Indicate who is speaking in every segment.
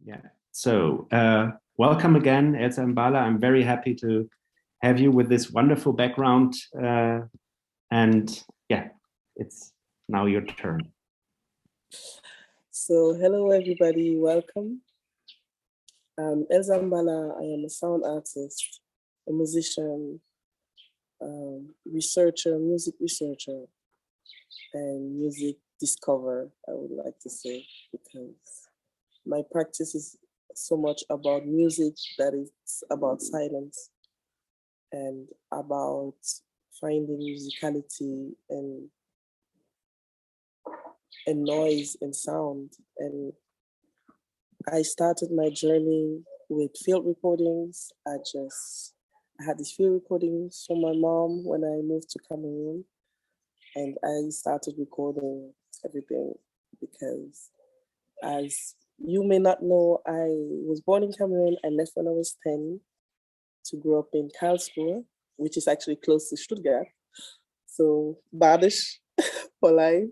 Speaker 1: Yeah. So, welcome again, Elsa M'Bala. I'm very happy to have you with this wonderful background. And yeah, it's now your turn.
Speaker 2: So, hello everybody, welcome. I'm Elsa M'Bala. I am a sound artist, a musician, researcher, music researcher, and music discover, I would like to say, because my practice is so much about music that it's about silence and about finding musicality and noise and sound. And I started my journey with field recordings. I had these field recordings from my mom when I moved to Cameroon, and I started recording everything because, as you may not know, I was born in Cameroon. I left when I was 10 to grow up in Karlsruhe, which is actually close to Stuttgart. So Badisch for life.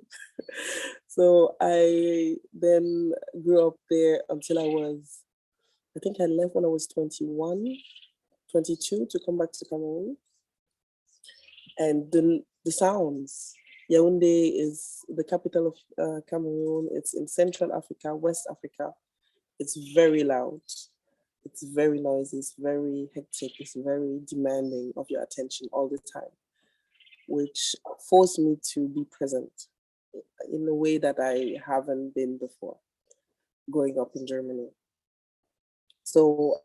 Speaker 2: So I then grew up there until I think I left when I was 21, 22 to come back to Cameroon. And the sounds, Yaoundé is the capital of Cameroon. It's in Central Africa, West Africa. It's very loud. It's very noisy. It's very hectic. It's very demanding of your attention all the time, which forced me to be present in a way that I haven't been before growing up in Germany. So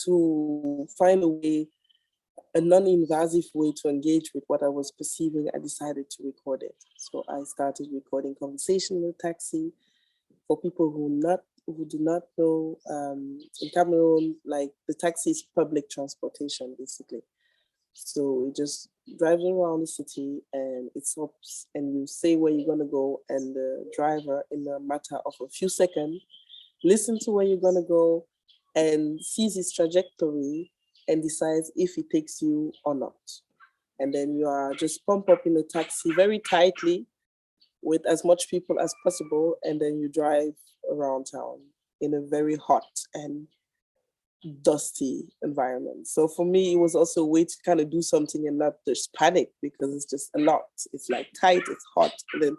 Speaker 2: to find a non-invasive way to engage with what I was perceiving, I decided to record it. So I started recording conversation in the taxi. For people who do not know, in Cameroon, like the taxi is public transportation, basically. So it just drives around the city and it stops and you say where you're gonna go, and the driver, in a matter of a few seconds, listen to where you're gonna go and sees its trajectory and decides if it takes you or not. And then you are just pumped up in a taxi very tightly with as much people as possible, and then you drive around town in a very hot and dusty environment. So for me, it was also a way to kind of do something and not just panic, because it's just a lot. It's like tight, it's hot, and then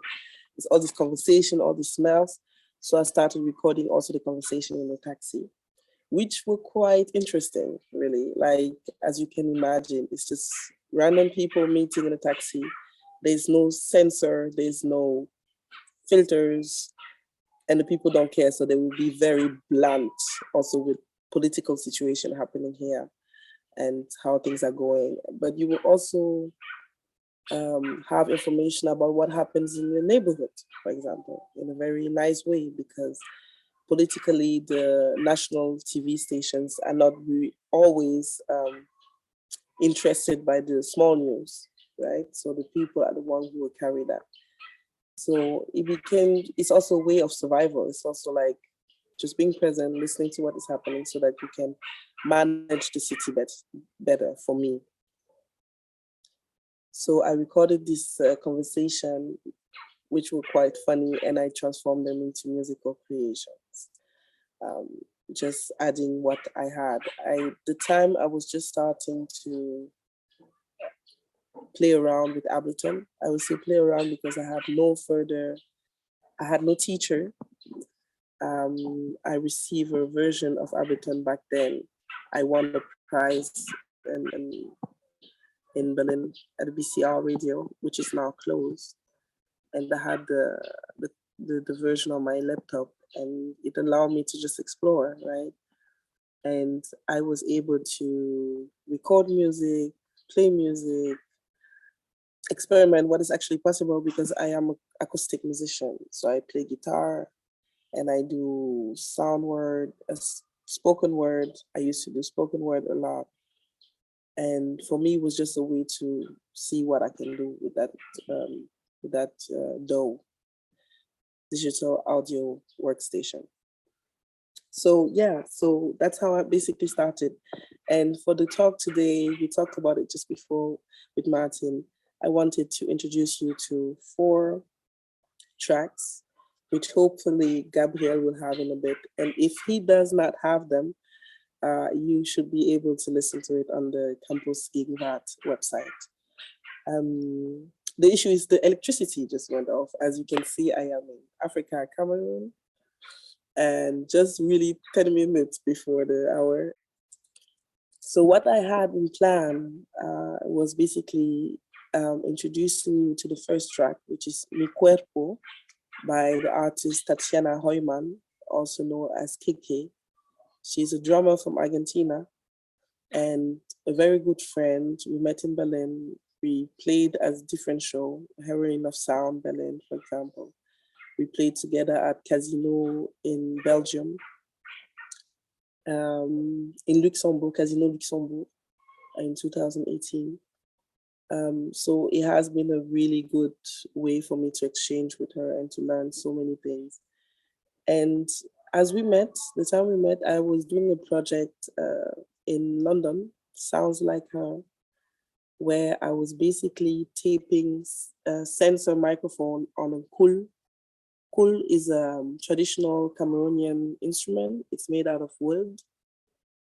Speaker 2: there's all this conversation, all the smells. So I started recording also the conversation in the taxi, which were quite interesting, really. Like, as you can imagine, it's just random people meeting in a taxi. There's no censor, there's no filters, and the people don't care. So they will be very blunt also with political situation happening here and how things are going. But you will also have information about what happens in your neighborhood, for example, in a very nice way, because politically the national TV stations are not always interested by the small news, right? So the people are the ones who will carry that. So it's also a way of survival. It's also like just being present, listening to what is happening so that you can manage the city better for me. So I recorded this conversation, which were quite funny, and I transformed them into musical creations. Um, just adding what I had. The time I was just starting to play around with Ableton. I would say play around because I had no teacher. I received a version of Ableton back then. I won a prize in Berlin at the BCR radio, which is now closed. And I had the version on my laptop, and it allowed me to just explore, right? And I was able to record music, play music, experiment what is actually possible, because I am an acoustic musician. So I play guitar and I do sound word, spoken word. I used to do spoken word a lot. And for me, it was just a way to see what I can do with that DAW, digital audio workstation. So yeah, so that's how I basically started. And for the talk today, we talked about it just before with Martin. I wanted to introduce you to 4 tracks which hopefully Gabriel will have in a bit. And if he does not have them, you should be able to listen to it on the Campus Gegenwart website. The issue is the electricity just went off. As you can see, I am in Africa, Cameroon, and just really 10 minutes before the hour. So what I had in plan was basically introducing you to the first track, which is Mi Cuerpo by the artist Tatiana Heumann, also known as Kike. She's a drummer from Argentina and a very good friend. We met in Berlin. We played as a different show, Heroine of Sound, Berlin, for example. We played together at Casino in Belgium, in Luxembourg, Casino Luxembourg, in 2018. So it has been a really good way for me to exchange with her and to learn so many things. And as we met, the time we met, I was doing a project in London, Sounds Like Her, where I was basically taping a sensor microphone on a kul. Kul is a traditional Cameroonian instrument. It's made out of wood.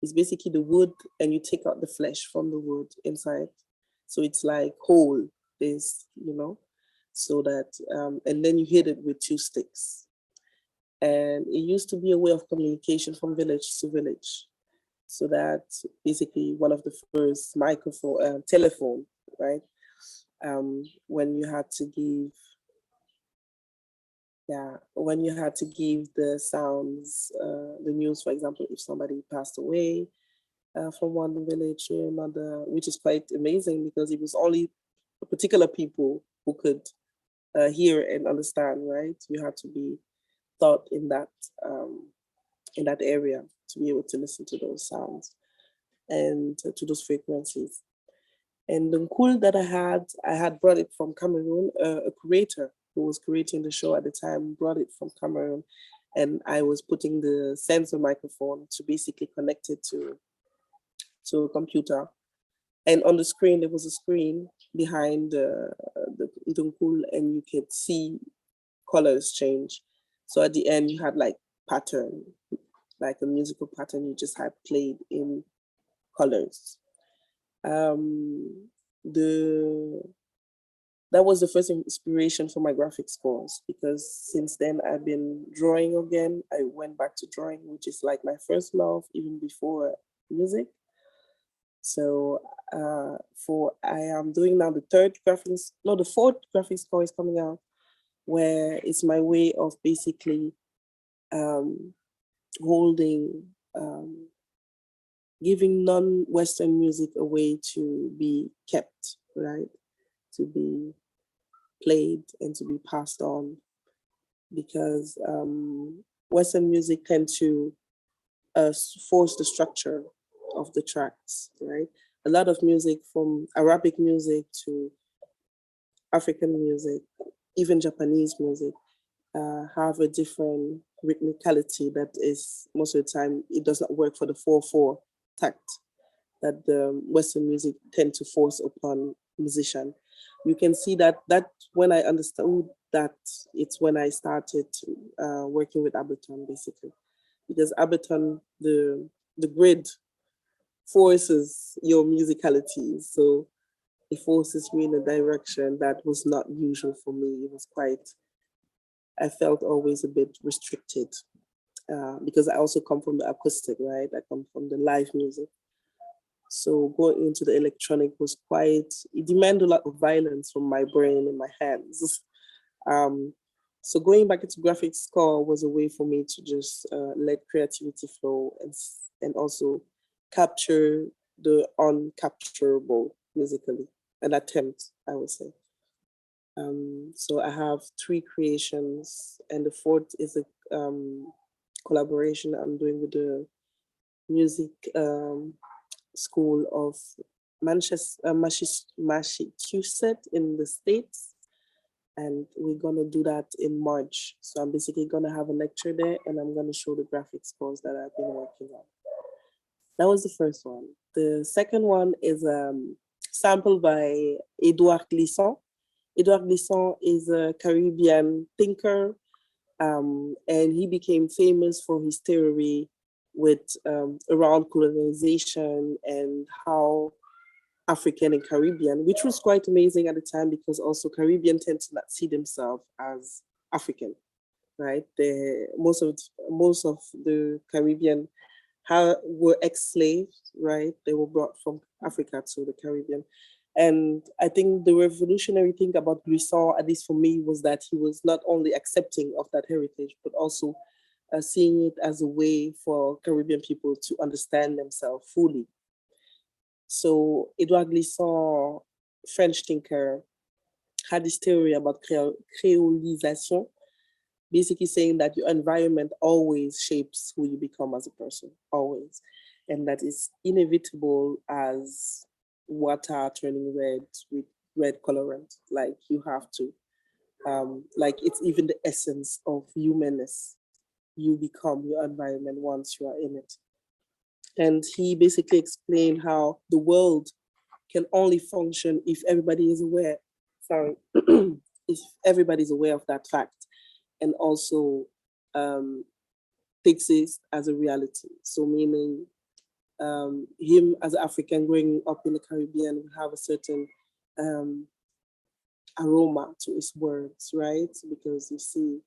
Speaker 2: It's basically the wood, and you take out the flesh from the wood inside. So it's like whole, this, so that, and then you hit it with 2 sticks. And it used to be a way of communication from village to village. So that's basically one of the first telephone, right? When you had to give, the sounds, the news, for example, if somebody passed away from one village to another, which is quite amazing because it was only particular people who could hear and understand, right? You had to be taught in that area to be able to listen to those sounds and to those frequencies. And the cool that I had brought it from Cameroon. A curator who was creating the show at the time brought it from Cameroon, and I was putting the sensor microphone to basically connect it to a computer. And on the screen, there was a screen behind the cool, and you could see colors change. So at the end, you had like pattern, like a musical pattern you just had played in colors. That was the first inspiration for my graphic scores, because since then I've been drawing again. I went back to drawing, which is like my first love, even before music. So I am doing now the fourth graphic score is coming out, where it's my way of basically giving non-Western music a way to be kept, right? To be played and to be passed on, because Western music tend to force the structure of the tracks, right? A lot of music, from Arabic music to African music, even Japanese music, have a different rhythmicality that is, most of the time, it does not work for the 4/4 tact that the Western music tend to force upon musician. You can see that when I understood that, it's when I started working with Ableton, basically, because Ableton, the grid forces your musicality, so it forces me in a direction that was not usual for me. It was I felt always a bit restricted because I also come from the acoustic, right? I come from the live music. So going into the electronic was it demanded a lot of violence from my brain and my hands. So going back into graphic score was a way for me to just let creativity flow and also capture the uncapturable musically, an attempt, I would say. So I have 3 creations, and the 4th is a collaboration I'm doing with the music school of Massachusetts in the States. And we're gonna do that in March. So I'm basically gonna have a lecture there, and I'm gonna show the graphic scores that I've been working on. That was the first one. The second one is sampled by Eduard Glissant. Eduard Glissant is a Caribbean thinker, And he became famous for his theory with around colonization and how African and Caribbean, which was quite amazing at the time because also Caribbean tend to not see themselves as African, right? Most of the Caribbean were ex-slaves, right? They were brought from Africa to the Caribbean. And I think the revolutionary thing about Glissant, at least for me, was that he was not only accepting of that heritage, but also seeing it as a way for Caribbean people to understand themselves fully. So Eduard Glissant, French thinker, had this theory about creolization, basically saying that your environment always shapes who you become as a person, always. And that it's inevitable as water turning red with red colorant. Like you have to, like it's even the essence of humanness. You become your environment once you are in it. And he basically explained how the world can only function if everybody is aware. Sorry, if everybody's aware of that fact, and also takes it as a reality. So meaning him as an African growing up in the Caribbean will have a certain aroma to his words, right? Because you see,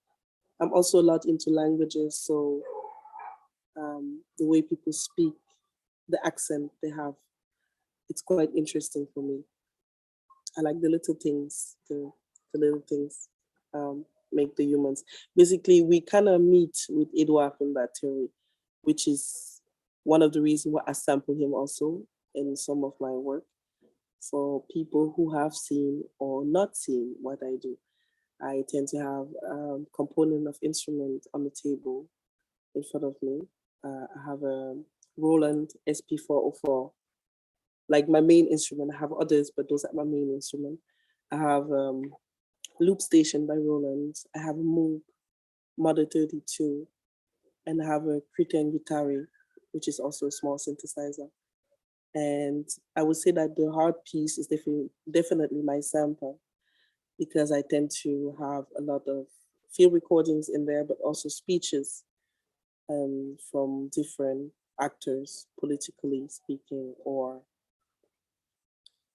Speaker 2: I'm also a lot into languages, so the way people speak, the accent they have, it's quite interesting for me. I like the little things, the little things make the humans. Basically, we kind of meet with Edouard in that theory, which is one of the reasons why I sample him also in some of my work for people who have seen or not seen what I do. I tend to have a component of instrument on the table in front of me. I have a Roland SP404, like my main instrument. I have others, but those are my main instrument. I have Loop Station by Roland. I have a Moog Mother 32, and I have a Cretan Guitari, which is also a small synthesizer. And I would say that the hard piece is definitely my sample, because I tend to have a lot of field recordings in there, but also speeches from different actors, politically speaking, or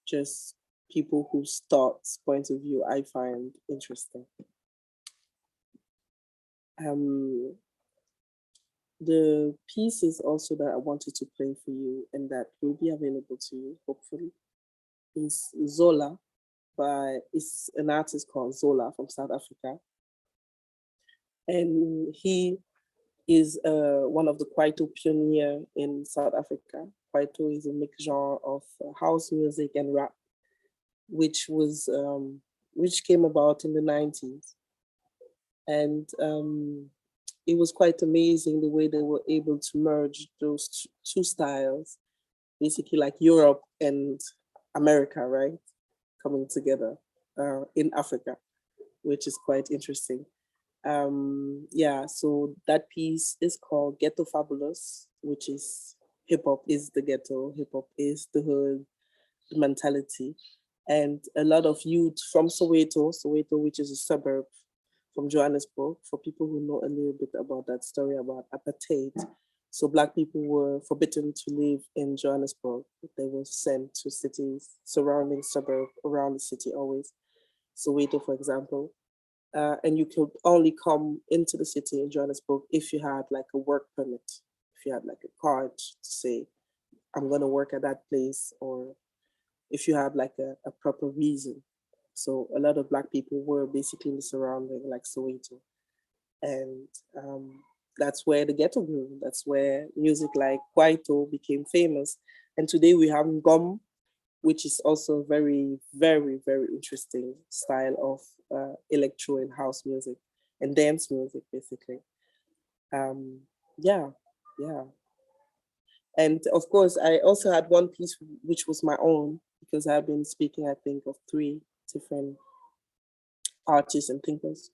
Speaker 2: just people whose thoughts, point of view I find interesting. The pieces also that I wanted to play for you and that will be available to you, hopefully, is Zola it's an artist called Zola from South Africa. And he is one of the Kwaito pioneer in South Africa. Kwaito is a mixed genre of house music and rap, which came about in the 90s. And it was quite amazing the way they were able to merge those two styles, basically like Europe and America, right? Coming together in Africa, which is quite interesting. Yeah, so that piece is called Ghetto Fabulous, which is hip hop is the ghetto, hip hop is the hood, the mentality. And a lot of youth from Soweto, which is a suburb from Johannesburg, for people who know a little bit about that story about apartheid. So Black people were forbidden to live in Johannesburg. They were sent to cities, surrounding suburb around the city always. Soweto, for example. And you could only come into the city in Johannesburg if you had like a work permit, if you had like a card to say, I'm gonna work at that place, or if you had like a proper reason. So a lot of Black people were basically in the surrounding, like Soweto. And that's where the ghetto grew. That's where music like Kwaito became famous. And today we have Ngom, which is also a very, very, very interesting style of electro and house music and dance music, basically. Yeah, yeah. And of course, I also had one piece which was my own, because I've been speaking, I think, of 3 different artists and thinkers.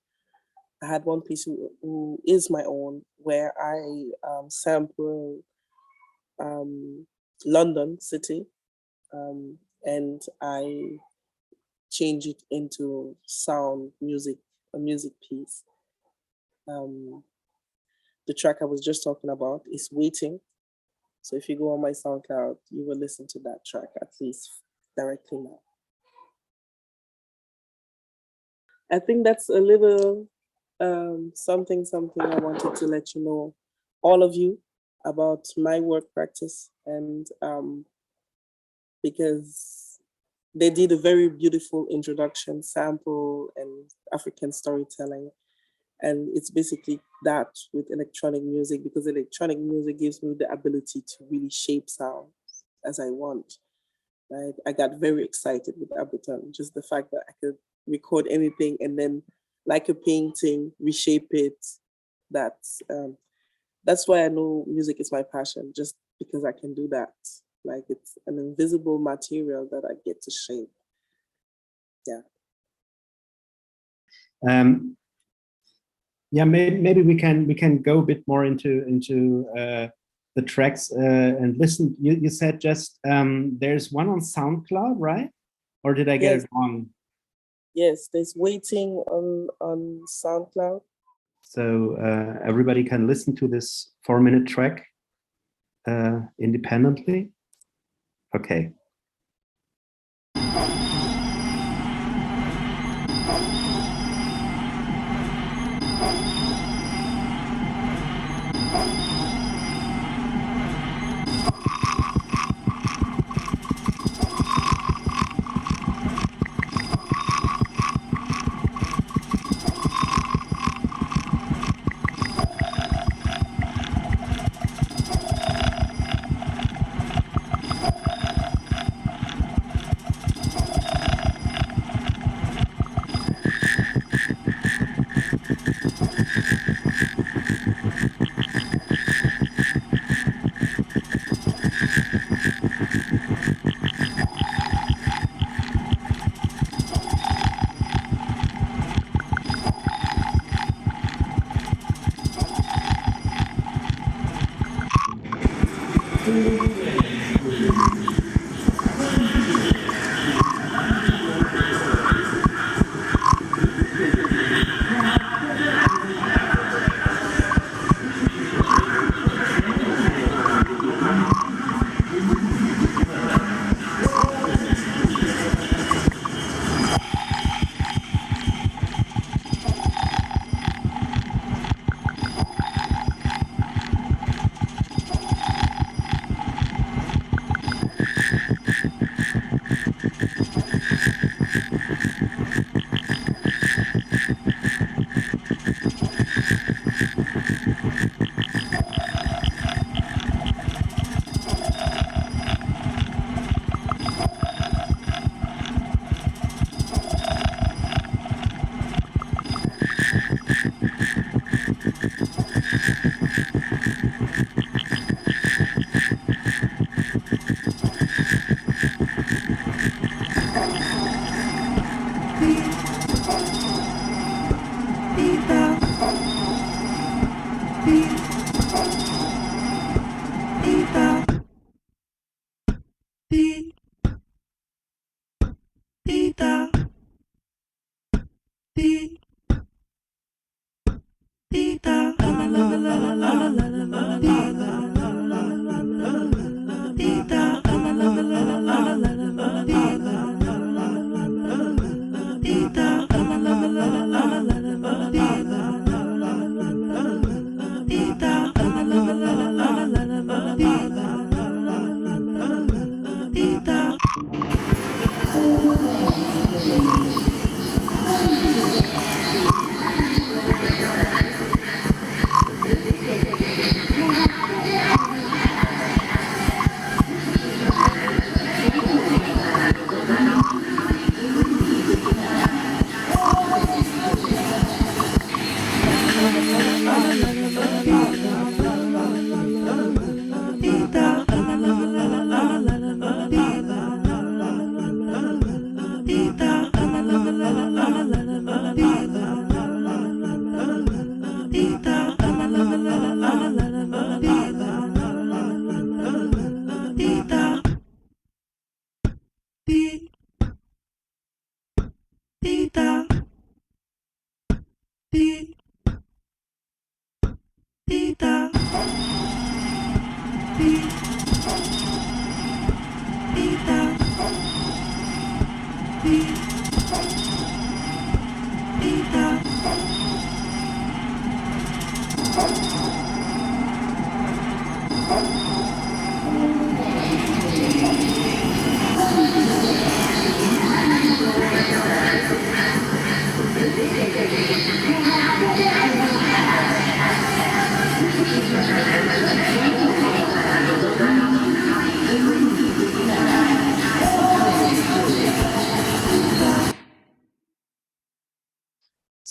Speaker 2: I had one piece who is my own, where I sample London City, and I change it into sound music, a music piece. The track I was just talking about is Waiting. So if you go on my SoundCloud, you will listen to that track at least directly now. I think that's a little something I wanted to let you know, all of you, about my work practice, and because they did a very beautiful introduction, sample, and African storytelling. And it's basically that with electronic music, because electronic music gives me the ability to really shape sound as I want. Right? I got very excited with Ableton, just the fact that I could record anything and then, like a painting, reshape it. That's why I know music is my passion, just because I can do that. Like, it's an invisible material that I get to shape. Yeah.
Speaker 1: Yeah, maybe we can go a bit more into the tracks and listen. You said just there's one on SoundCloud, right? Or did I get it wrong?
Speaker 2: Yes, there's Waiting on SoundCloud.
Speaker 1: So everybody can listen to this 4-minute track independently. Okay.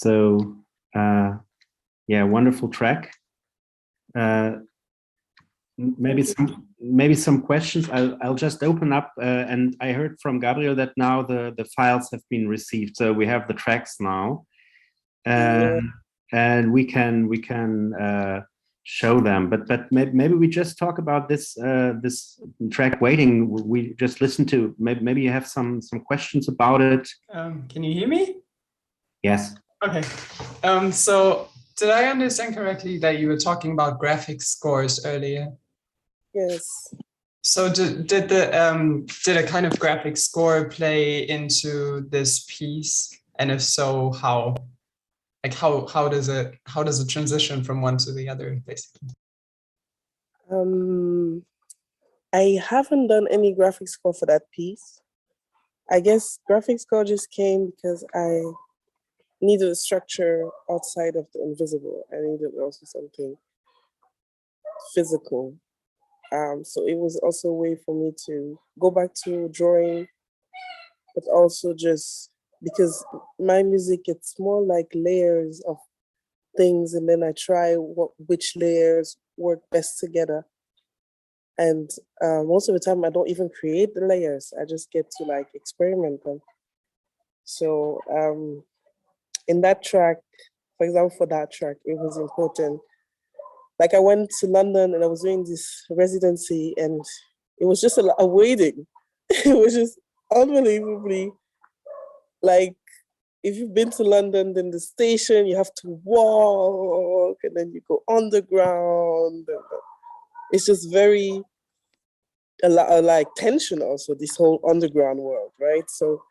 Speaker 1: So, yeah, wonderful track. Maybe some questions. I'll just open up. And I heard from Gabriel that now the files have been received. So we have the tracks now, and we can show them. But maybe we just talk about this this track Waiting. We just listened to. Maybe you have some questions about it.
Speaker 3: Can you hear me?
Speaker 1: Yes.
Speaker 3: Okay. So did I understand correctly that you were talking about graphic scores earlier?
Speaker 2: Yes.
Speaker 3: So did a kind of graphic score play into this piece? And if so, how? Like how does it transition from one to the other, basically?
Speaker 2: I haven't done any graphic score for that piece. I guess graphic score just came because I needed a structure outside of the invisible. I needed also something physical. So it was also a way for me to go back to drawing, but also just because my music, it's more like layers of things, and then I try which layers work best together. And most of the time, I don't even create the layers. I just get to like experiment them. So in that track, for example, for that track, it was important. Like I went to London and I was doing this residency, and it was just a lot of waiting. It was just unbelievably, like, if you've been to London, then the station, you have to walk and then you go underground. It's just very, a lot of like tension also, this whole underground world, right? So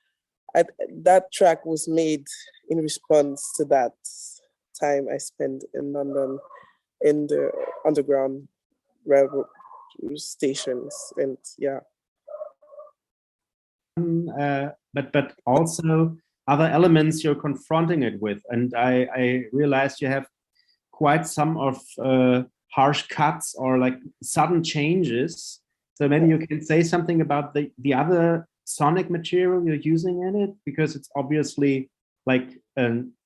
Speaker 2: that track was made in response to that time I spent in London in the underground railroad stations, and yeah.
Speaker 1: But also other elements you're confronting it with, and I realized you have quite some of harsh cuts or like sudden changes. So maybe you can say something about the other sonic material you're using in it, because it's obviously like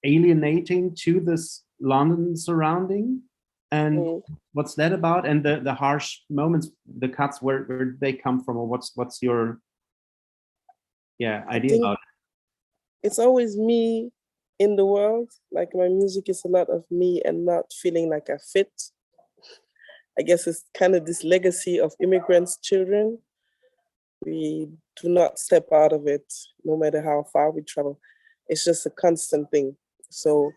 Speaker 1: alienating to this London surrounding. And what's that about? And the harsh moments, the cuts, where they come from, or what's your idea about it?
Speaker 2: It's always me in the world. Like my music is a lot of me and not feeling like I fit. I guess it's kind of this legacy of immigrants' children. We do not step out of it, no matter how far we travel. It's just a constant thing. So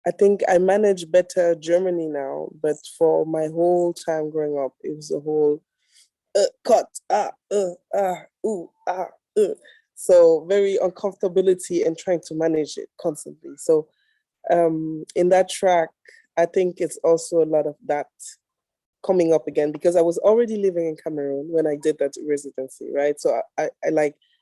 Speaker 2: I think I manage better Germany now, but for my whole time growing up, it was a whole cut, ooh, So very uncomfortability and trying to manage it constantly. So in that track, I think it's also a lot of that coming up again, because I was already living in Cameroon when I did that residency, right? So I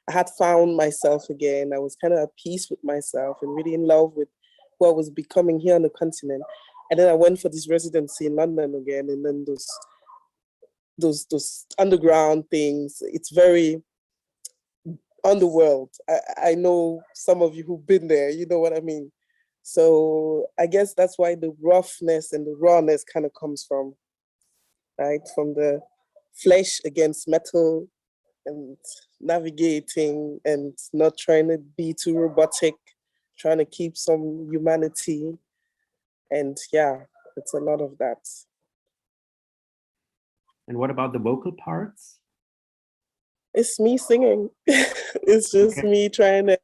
Speaker 2: had found myself again. I was kind of at peace with myself and really in love with who I was becoming here on the continent. And then I went for this residency in London again, and then those underground things. It's very underworld. I know some of you who've been there, you know what I mean? So I guess that's why the roughness and the rawness kind of comes from, right? From the flesh against metal and navigating and not trying to be too robotic, trying to keep some humanity. And yeah, it's a lot of that.
Speaker 1: And what about the vocal parts?
Speaker 2: It's me singing. It's just me trying to,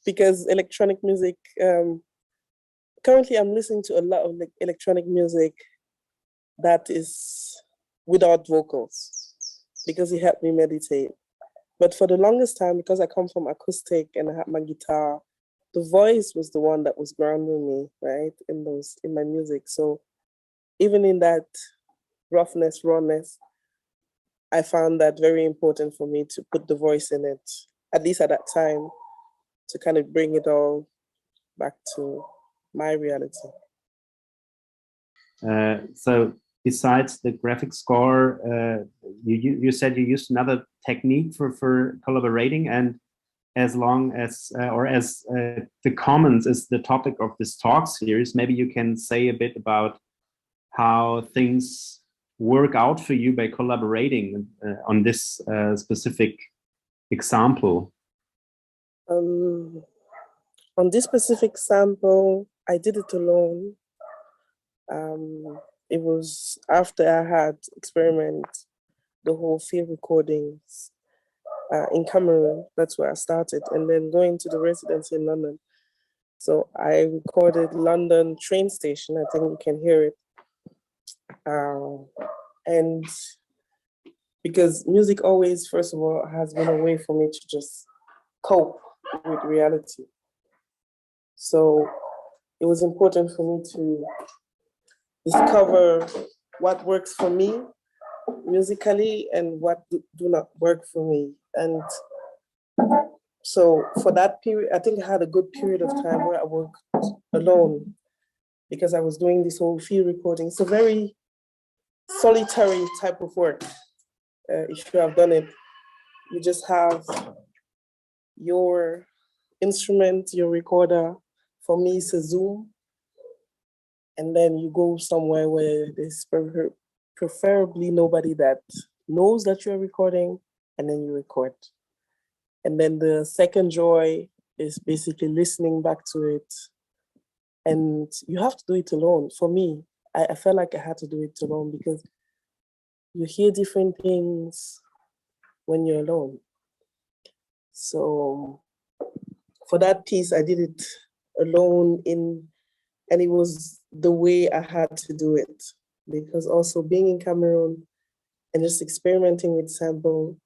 Speaker 2: because electronic music, currently I'm listening to a lot of electronic music that is without vocals, because it helped me meditate. But for the longest time, because I come from acoustic and I have my guitar, the voice was the one that was grounding me, right, in my music. So even in that roughness, rawness, I found that very important for me to put the voice in it, at least at that time, to kind of bring it all back to my reality.
Speaker 1: So besides the graphic score, you said you used another technique for collaborating, and as long as the commons is the topic of this talk series, maybe you can say a bit about how things work out for you by collaborating on this specific example.
Speaker 2: On this specific sample, I did it alone. It was after I had experimented the whole field recordings in Cameroon. That's where I started, and then going to the residency in London. So I recorded London train station. I think you can hear it. And because music always, first of all, has been a way for me to just cope with reality. So it was important for me to discover what works for me musically and what do not work for me. And so for that period, I think I had a good period of time where I worked alone because I was doing this whole field recording. It's a very solitary type of work. If you have done it, you just have your instrument, your recorder. For me, it's a Zoom. And then you go somewhere where there's preferably nobody that knows that you're recording, and then you record. And then the second joy is basically listening back to it. And you have to do it alone. For me, I felt like I had to do it alone because you hear different things when you're alone. So for that piece, I did it alone and it was the way I had to do it, because also being in Cameroon and just experimenting with sample,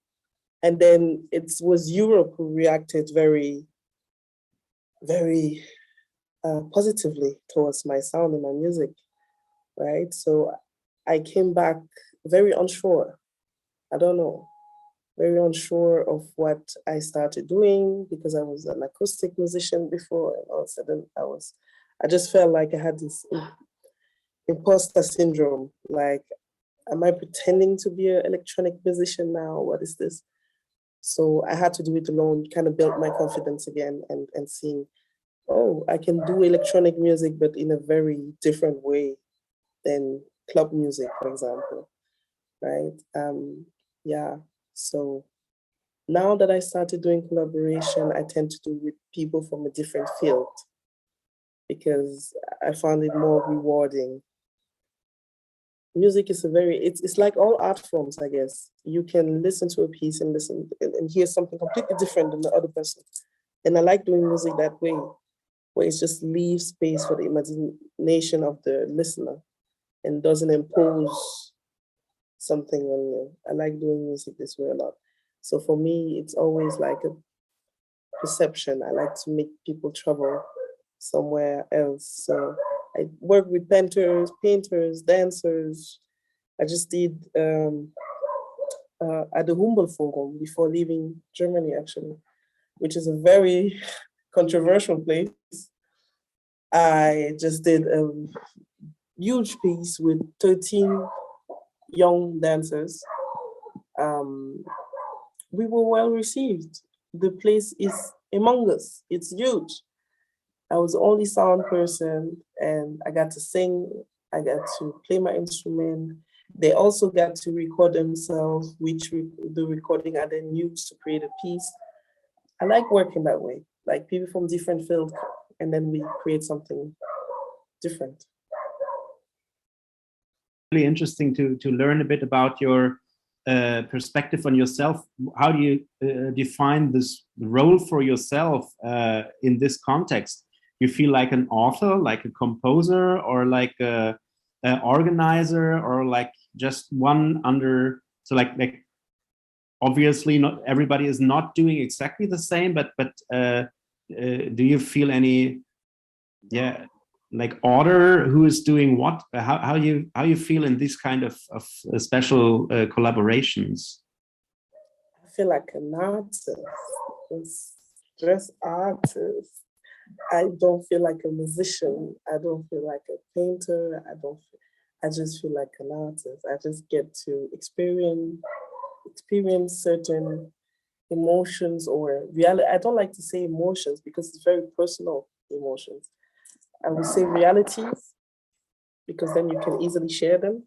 Speaker 2: and then it was Europe who reacted very, very positively towards my sound and my music, right? So I came back very unsure. I don't know, very unsure of what I started doing because I was an acoustic musician before, and all of a sudden I just felt like I had this imposter syndrome. Like, am I pretending to be an electronic musician now? What is this? So I had to do it alone, kind of build my confidence again and seeing, oh, I can do electronic music, but in a very different way than club music, for example, right? Yeah, so now that I started doing collaboration, I tend to do with people from a different field because I found it more rewarding. Music is it's like all art forms, I guess. You can listen to a piece and listen and hear something completely different than the other person. And I like doing music that way, where it just leaves space for the imagination of the listener and doesn't impose something on you. I like doing music this way a lot. So for me, it's always like a perception. I like to make people travel somewhere else. So I work with painters, dancers. I just did at the Humboldt Forum before leaving Germany, actually, which is a very controversial place. I just did a huge piece with 13 young dancers. We were well received. The place is humongous. It's huge. I was the only sound person and I got to sing. I got to play my instrument. They also got to record themselves, which the recording I then used to create a piece. I like working that way, like people from different fields, and then we create something different.
Speaker 1: Really interesting to learn a bit about your perspective on yourself. How do you define this role for yourself in this context? You feel like an author, like a composer, or like a organizer, or like just one under? So like obviously not everybody is not doing exactly the same, but do you feel any, yeah, like order, who is doing what? How you feel in this kind of special collaborations?
Speaker 2: I feel like an artist, just artist. I don't feel like a musician. I don't feel like a painter. I just feel like an artist. I just get to experience certain emotions or reality. I don't like to say emotions because it's very personal emotions. I would say realities because then you can easily share them.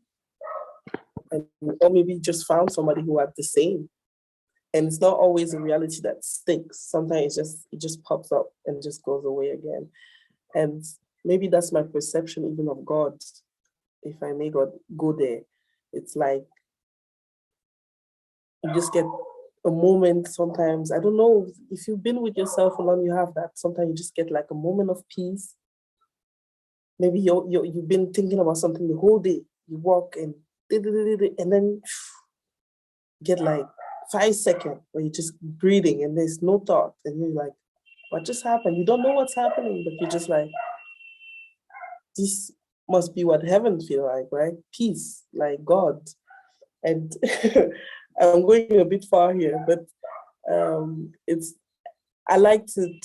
Speaker 2: And, or maybe just found somebody who had the same. And it's not always a reality that sticks. Sometimes it just pops up and just goes away again. And maybe that's my perception even of God. If I may go there, it's like you just get a moment sometimes. I don't know if you've been with yourself alone, you have that. Sometimes you just get like a moment of peace. Maybe you've been thinking about something the whole day. You walk and then get like 5 seconds where you're just breathing and there's no thought. And you're like, what just happened? You don't know what's happening, but you're just like, this must be what heaven feel like, right? Peace, like God. And I'm going a bit far here, but I like to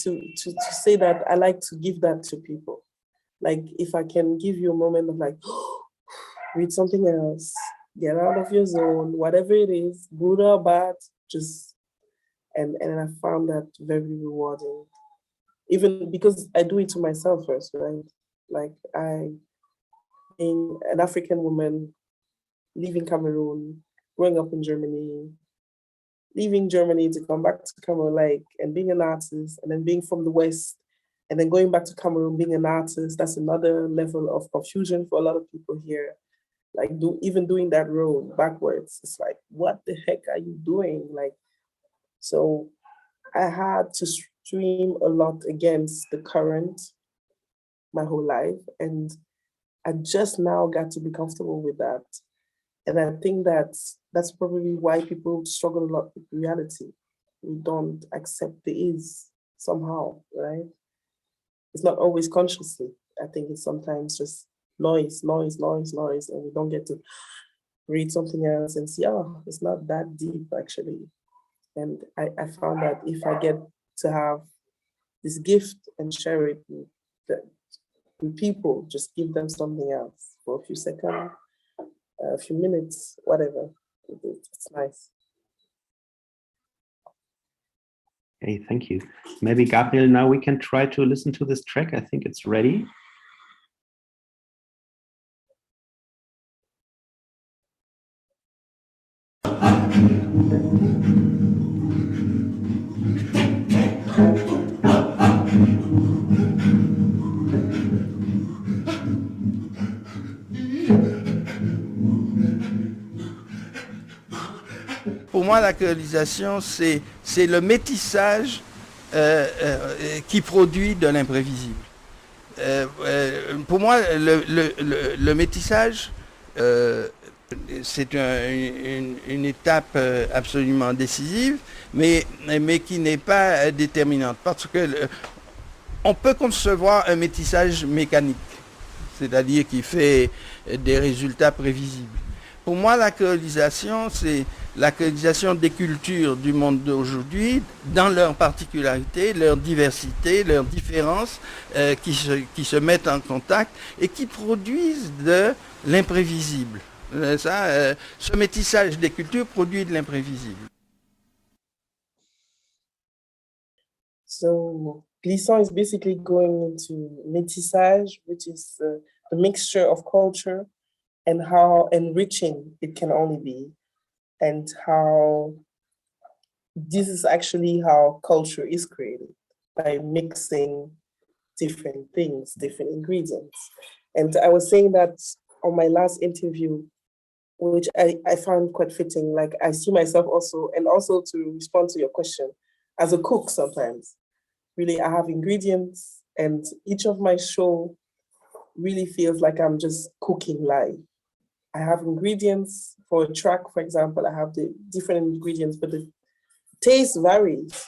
Speaker 2: say that I like to give that to people. Like if I can give you a moment of like, read something else, get out of your zone, whatever it is, good or bad, just, and I found that very rewarding. Even because I do it to myself first, right? Like being an African woman, leaving Cameroon, growing up in Germany, leaving Germany to come back to Cameroon, like, and being an artist, and then being from the West, and then going back to Cameroon, being an artist, that's another level of confusion for a lot of people here. Like even doing that road backwards, it's like, what the heck are you doing? Like, so I had to stream a lot against the current my whole life. And I just now got to be comfortable with that. And I think that's probably why people struggle a lot with reality. We don't accept the is somehow, right? It's not always consciously. I think it's sometimes just noise, and we don't get to read something else and see, oh, it's not that deep actually. And I found that if I get to have this gift and share it with people, just give them something else for a few seconds, a few minutes, whatever. It's nice.
Speaker 1: Okay, thank you. Maybe Gabriel, now we can try to listen to this track. I think it's ready.
Speaker 4: Pour moi, la créolisation, c'est le métissage qui produit de l'imprévisible. Pour moi, le métissage, c'est une étape absolument décisive, mais qui n'est pas déterminante. Parce que on peut concevoir un métissage mécanique, c'est-à-dire qui fait des résultats prévisibles. Pour moi, la créolisation, c'est la créolisation des cultures du monde d'aujourd'hui, dans leurs particularités, leur diversité, leurs différences, qui se mettent en contact et qui produisent de l'imprévisible. Ce métissage des cultures produit de l'imprévisible.
Speaker 2: So Glissant is basically going into métissage, which is the mixture of culture and how enriching it can only be, and how this is actually how culture is created, by mixing different things, different ingredients. And I was saying that on my last interview, which I found quite fitting, like I see myself also, and also to respond to your question, as a cook sometimes. Really, I have ingredients, and each of my show really feels like I'm just cooking live. I have ingredients for a track, for example, I have the different ingredients, but the taste varies.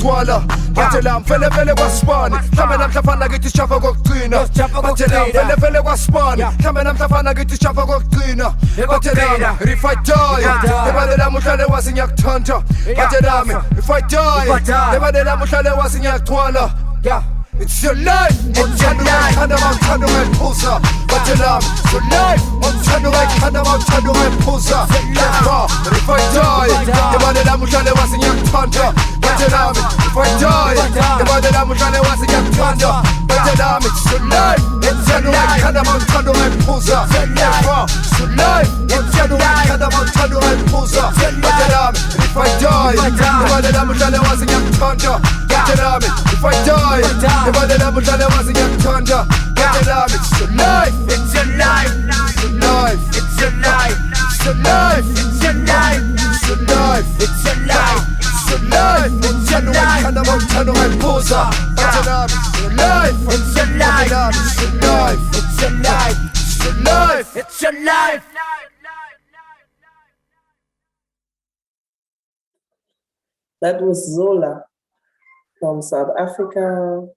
Speaker 5: twala Bathelam vele vele kwasipani Mhlambe namhlafana kithi sishafa kokugcina Bathelam vele vele kwasipani Mhlambe namhlafana kithi sishafa kokugcina Bathelam if I die Ebadelam uhlale wazi ngiyakuthanda Bathelam if I die Ebadelam uhlale wazi ngiyakutwala It's your life, it's your life. Kind of out, and posa. But your love, it's your life. Kind of out, and posa. But if I die, the body that Mushale was in your thunder. But your love, if I die, the body that Mushale was in your thunder. But your love, it's your life. It's your life. Kind of out, and posa. It's your life. It's your life. Kind of out, and posa. But your love, if I die, the body that Mushale was in your thunder. But your love, if I die, the body that Mushale was in your thunder. But your love, it's your life. It's your life. It's your life. It's your life. It's your life. It's your life. It's your life. It's your life. It's your life. It's your life. Kind of out, and posa. But your love, it's your life. It's your life. It's your life. It's your life. It's your life. It's your life.
Speaker 2: That was Zola from South Africa.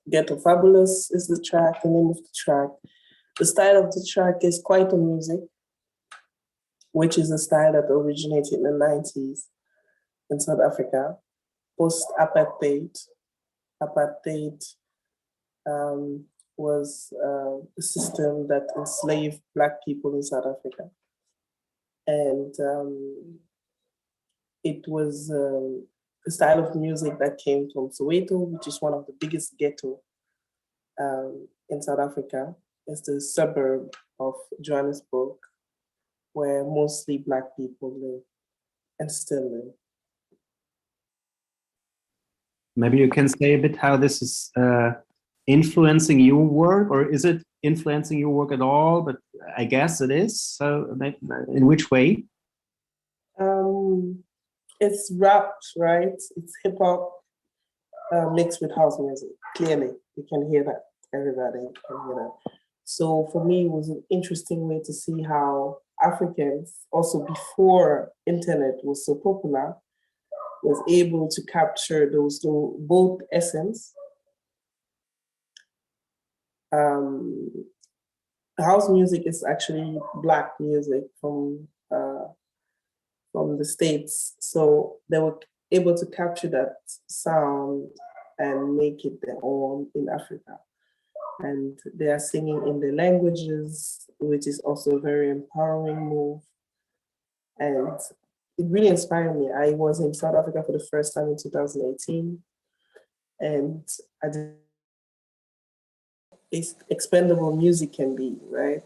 Speaker 2: Ghetto Fabulous is the track, the name of the track. The style of the track is Kwaito music, which is a style that originated in the 90s in South Africa, post-apartheid. Apartheid was a system that enslaved Black people in South Africa. And it was a style of music that came from Soweto, which is one of the biggest ghetto in South Africa. It's the suburb of Johannesburg, where mostly Black people live and still live.
Speaker 1: Maybe you can say a bit how this is influencing your work, or is it influencing your work at all? But I guess it is. So in which way?
Speaker 2: It's rap, right? It's hip hop mixed with house music. Clearly, you can hear that. Everybody can hear that. So for me, it was an interesting way to see how Africans, also before internet was so popular, was able to capture those both essence. House music is actually Black music from the States. So they were able to capture that sound and make it their own in Africa. And they are singing in their languages, which is also a very empowering move. And it really inspired me. I was in South Africa for the first time in 2018. And I did expendable music can be, right?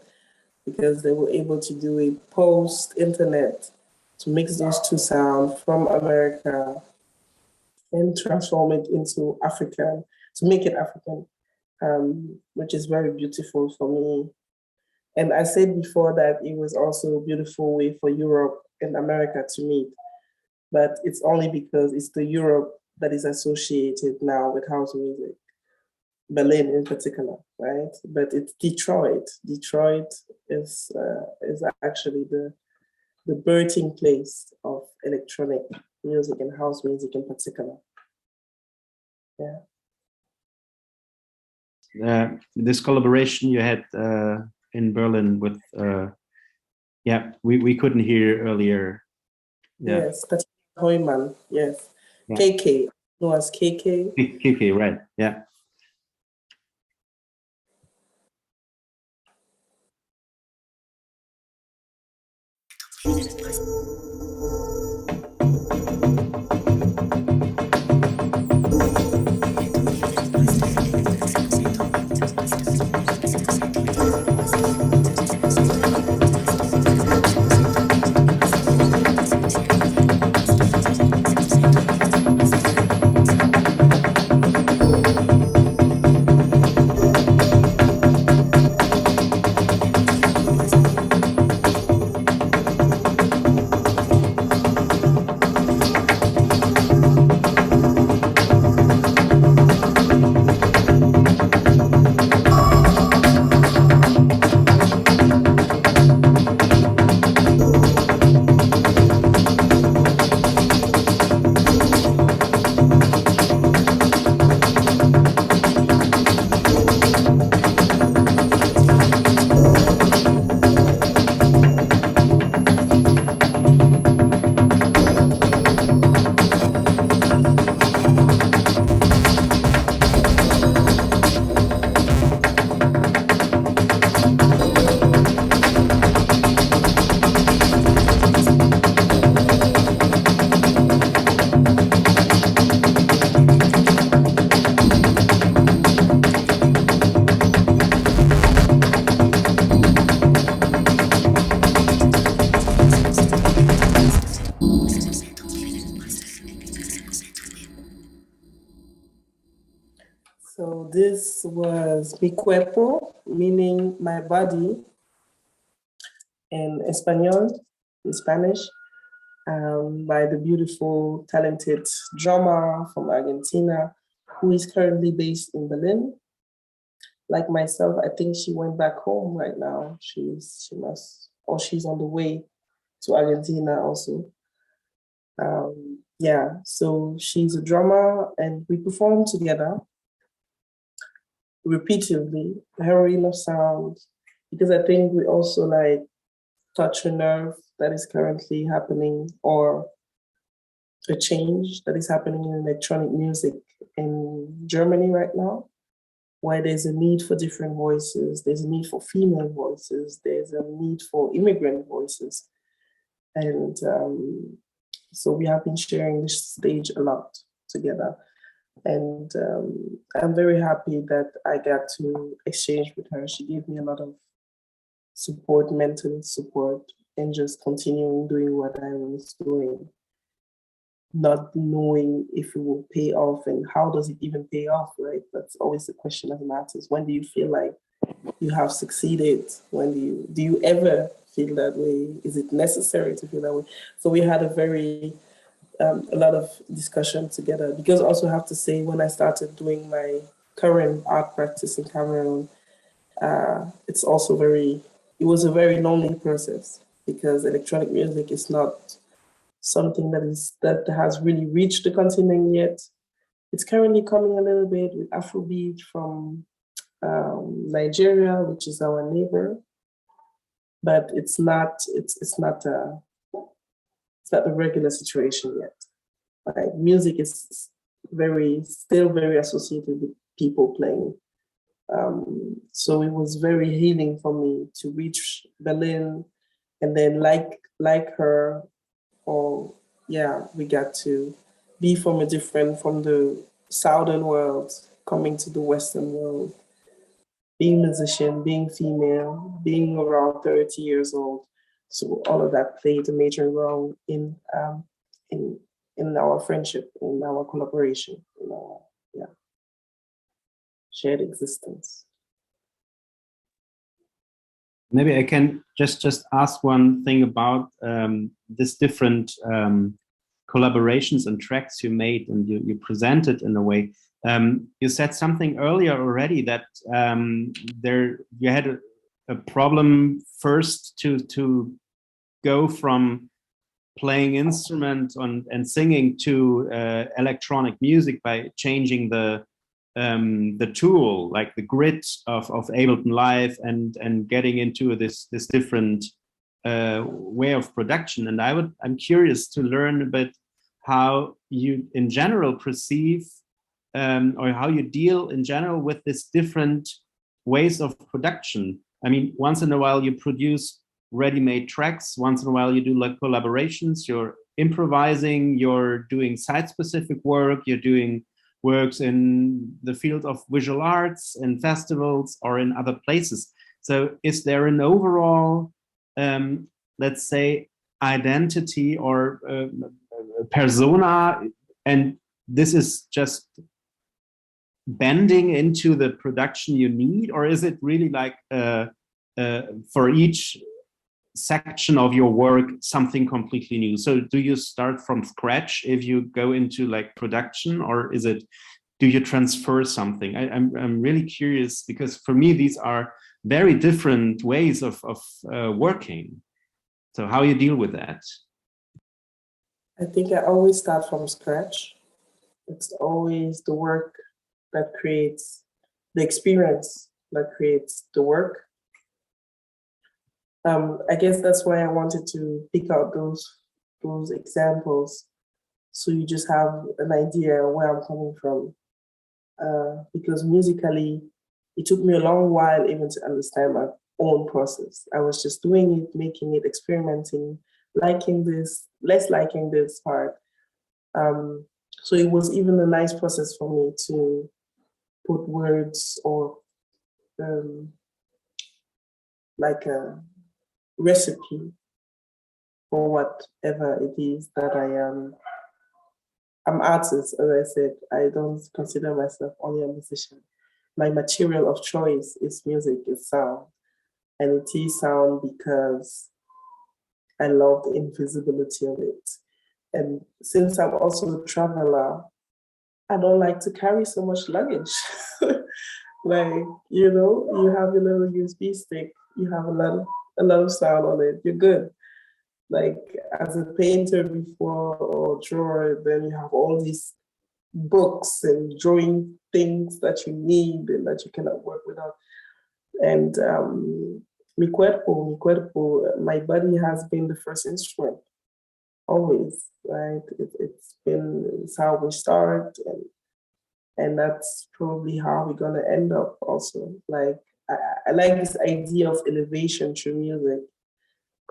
Speaker 2: Because they were able to do a post-internet to mix those two sounds from America and transform it into African, to make it African, which is very beautiful for me. And I said before that it was also a beautiful way for Europe and America to meet, but it's only because it's the Europe that is associated now with house music, Berlin in particular, right? But it's Detroit. Detroit is actually the birthing place of electronic music and house music in particular. Yeah.
Speaker 1: This collaboration you had in Berlin with, we couldn't hear earlier. Yeah.
Speaker 2: Yes, Patrick Heumann, yes. Yeah. KK, known as KK.
Speaker 1: KK, right, yeah.
Speaker 2: So this was mi cuerpo, meaning my body, in Espanol, in Spanish, by the beautiful, talented drummer from Argentina, who is currently based in Berlin. Like myself, I think she went back home right now. She must, or she's on the way to Argentina also. Yeah, so she's a drummer and we perform together repeatedly, heroine of sound, because I think we also like touch a nerve that is currently happening, or a change that is happening in electronic music in Germany right now, where there's a need for different voices, there's a need for female voices, there's a need for immigrant voices. And so we have been sharing this stage a lot together. And I'm very happy that I got to exchange with her. She gave me a lot of support, mental support, and just continuing doing what I was doing, not knowing if it will pay off and how does it even pay off, right? That's always the question that matters. When do you feel like you have succeeded? When do you ever feel that way? Is it necessary to feel that way? So we had a lot of discussion together, because I also have to say, when I started doing my current art practice in Cameroon, it was a very lonely process, because electronic music is not something that has really reached the continent yet. It's currently coming a little bit with Afrobeat from Nigeria, which is our neighbor, but it's not a regular situation yet. Right? Music is still very associated with people playing. So it was very healing for me to reach Berlin, and then like her, we got to be from the southern world, coming to the Western world, being a musician, being female, being around 30 years old. So all of that played a major role in our friendship, in our collaboration, in our shared existence.
Speaker 1: Maybe I can just ask one thing about this different collaborations and tracks you made, and you presented in a way. You said something earlier already that you had a problem first to go from playing instruments and singing to electronic music by changing the tool, like the grid of Ableton Live, and getting into this different way of production. And I'm curious to learn a bit how you in general perceive or how you deal in general with this different ways of production. I mean, once in a while you produce ready-made tracks, once in a while you do like collaborations, you're improvising, you're doing site-specific work, you're doing works in the field of visual arts in festivals or in other places. So is there an overall, let's say, identity or persona, and this is just bending into the production you need, or is it really like for each section of your work something completely new? So do you start from scratch if you go into like production, or do you transfer something? I'm really curious, because for me these are very different ways of working. So how you deal with that?
Speaker 2: I think I always start from scratch. It's always the work that creates the experience that creates the work. I guess that's why I wanted to pick out those examples, so you just have an idea where I'm coming from. Because musically, it took me a long while even to understand my own process. I was just doing it, making it, experimenting, liking this, less liking this part. So it was even a nice process for me to put words or like a recipe for whatever it is that I'm artist, as I said. I don't consider myself only a musician. My material of choice is music, is sound. And it is sound because I love the invisibility of it. And since I'm also a traveler, I don't like to carry so much luggage. Like, you know, you have your little USB stick, you have a lot of sound on it, you're good. Like as a painter before or drawer, then you have all these books and drawing things that you need and that you cannot work without. And mi cuerpo, my body has been the first instrument, always, right? It's how we start, and that's probably how we're gonna end up also. Like I like this idea of elevation through music,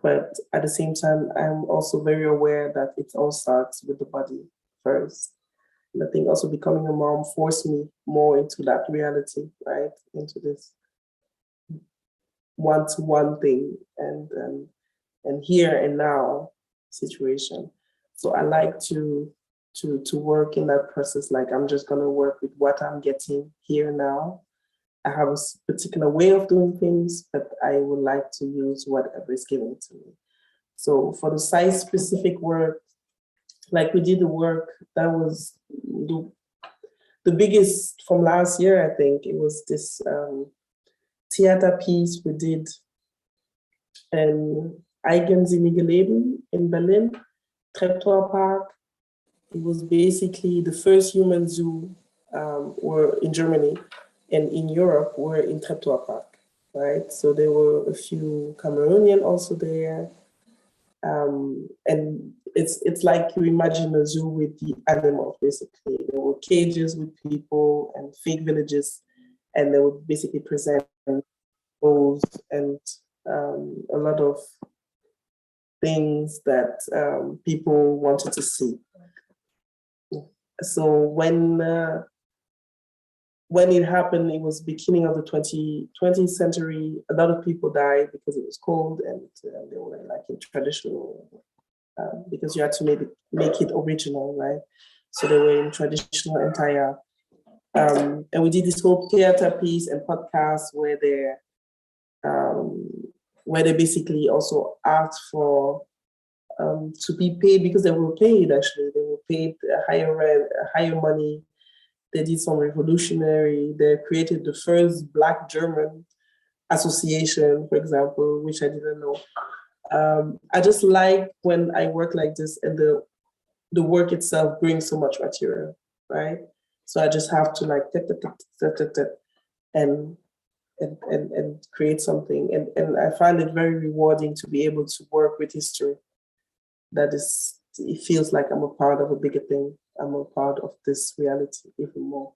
Speaker 2: but at the same time, I'm also very aware that it all starts with the body first. And I think also becoming a mom forced me more into that reality, right? Into this one-to-one thing and here and now situation. So I like to work in that process. Like I'm just gonna work with what I'm getting here now. I have a particular way of doing things, but I would like to use whatever is given to me. So for the site-specific work, like we did the work that was the biggest from last year, I think. It was this theater piece we did in Eigens in Leben in Berlin, Treptower Park. It was basically the first human zoo were in Germany and in Europe were in Treptower Park, right? So there were a few Cameroonian also there. And it's like you imagine a zoo with the animals, basically. There were cages with people and fake villages, and they would basically present those and a lot of things that people wanted to see. So when it happened, it was beginning of the 20th century. A lot of people died because it was cold, and they were like in traditional, because you had to make it original, right? So they were in traditional attire. And we did this whole theater piece and podcast where they basically also asked for to be paid, because they were paid, actually. They were paid a higher rent, higher money. They did some revolutionary. They created the first Black German association, for example, which I didn't know. I just like when I work like this and the work itself brings so much material, right? So I just have to like and create something. And I find it very rewarding to be able to work with history. It feels like I'm a part of a bigger thing. I'm a part of this reality even more.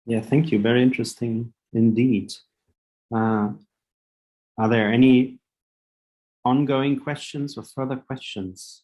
Speaker 1: Yeah, thank you. Very interesting indeed. Are there any ongoing questions or further questions?